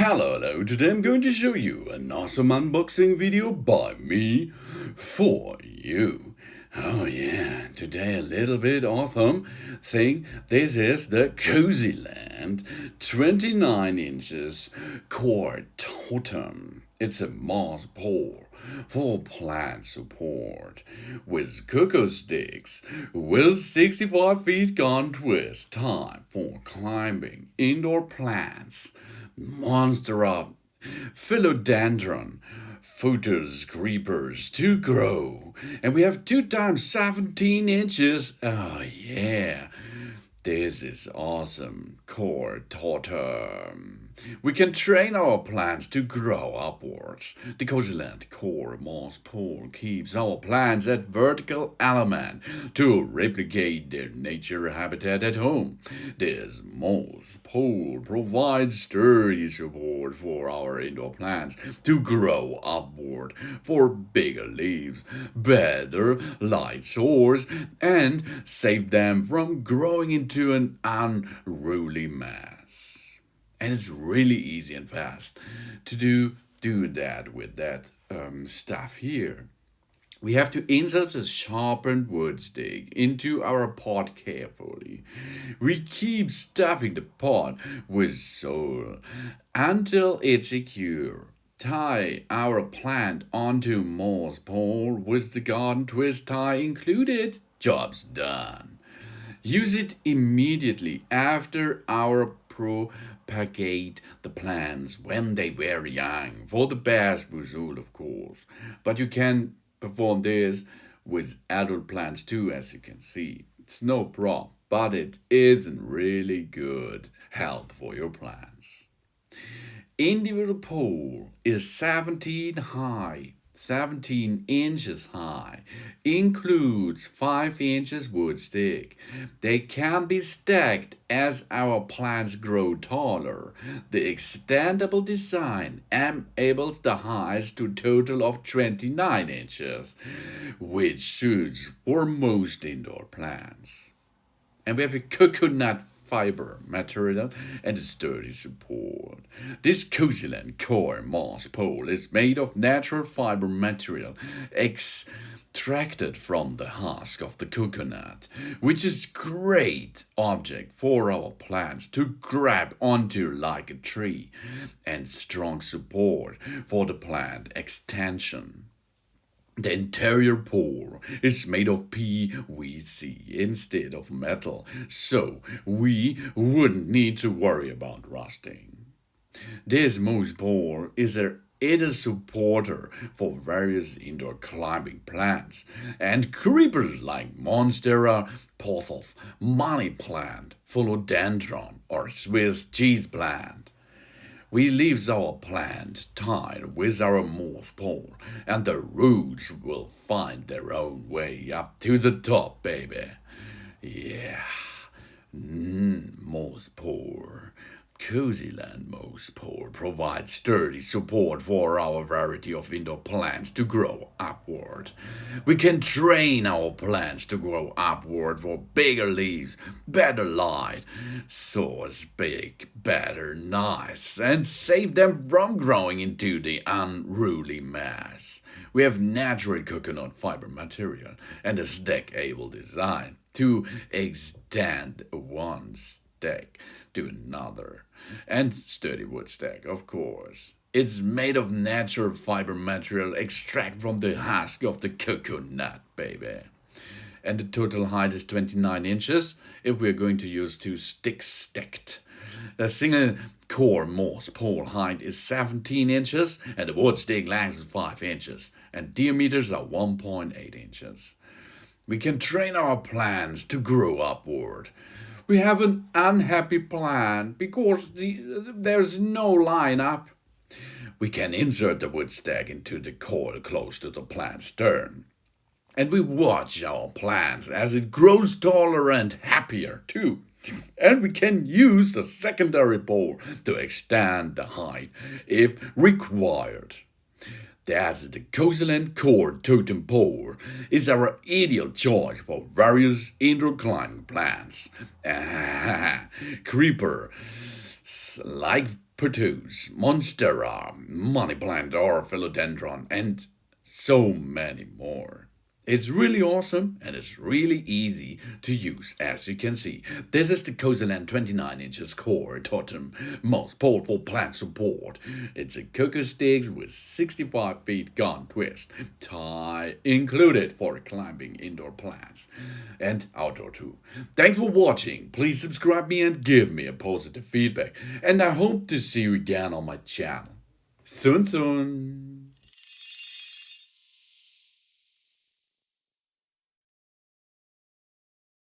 Hello, today I'm going to show you an awesome unboxing video by me for you. Oh yeah, today a little bit awesome thing. This is the Cosyland 29 inches Coir Totem. It's a moss pole for plant support with Coco sticks with 65 feet gun twist time for climbing indoor plants. Monstera, Philodendron, Photos creepers to grow. And we have 2 times 17 inches. Oh yeah, this is awesome. Coir Totem. We can train our plants to grow upwards. The Cosyland core moss pole keeps our plants at vertical alignment to replicate their nature habitat at home. This moss pole provides sturdy support for our indoor plants to grow upward for bigger leaves, better light source, and save them from growing into an unruly mass. And it's really easy and fast to do that with that stuff here. We have to insert a sharpened wood stick into our pot carefully. We keep stuffing the pot with soil until it's secure. Tie our plant onto moss pole with the garden twist tie included. Job's done. Use it immediately after our propagate the plants when they were young for the best result, of course. But you can perform this with adult plants too, as you can see. It's no problem, but it isn't really good help for your plants. Individual pole is 17 inches high, includes 5 inches wood stick. They can be stacked as our plants grow taller. The extendable design enables the height to total of 29 inches, which suits for most indoor plants. And we have a coconut fiber material and a sturdy support. This Cosyland core moss pole is made of natural fiber material extracted from the husk of the coconut, which is great object for our plants to grab onto like a tree, and strong support for the plant extension. The interior pole is made of PVC instead of metal, so we wouldn't need to worry about rusting. This moss pole is a supporter for various indoor climbing plants and creepers like Monstera, Pothos, money plant, Philodendron, or Swiss cheese plant. We leave our plant tied with our moss pole, and the roots will find their own way up to the top, baby. Yeah, moss pole. Cosyland moss pole provides sturdy support for our variety of indoor plants to grow upward. We can train our plants to grow upward for bigger leaves, better light, source big, better nice, and save them from growing into the unruly mass. We have natural coconut fiber material and a stack-able design to extend one stack to another, and sturdy wood stack, of course. It's made of natural fiber material extracted from the husk of the coconut, baby. And the total height is 29 inches if we're going to use 2 sticks stacked. A single core moss pole height is 17 inches, and the wood stick length is 5 inches, and diameters are 1.8 inches. We can train our plants to grow upward. We have an unhappy plant because there's no line up. We can insert the wood stack into the coil close to the plant's stem. And we watch our plants as it grows taller and happier too. And we can use the secondary pole to extend the height if required. That's the Cosyland Coir Totem pole is our ideal choice for various indoor climbing plants. Creeper like Pothos, Monstera, money plant or Philodendron, and so many more. It's really awesome and it's really easy to use, as you can see. This is the Cosyland 29 inches Coir Totem, most powerful plant support. It's a Coco sticks with 65 feet gun twist, tie included for climbing indoor plants and outdoor too. Thanks for watching. Please subscribe me and give me a positive feedback. And I hope to see you again on my channel. Soon.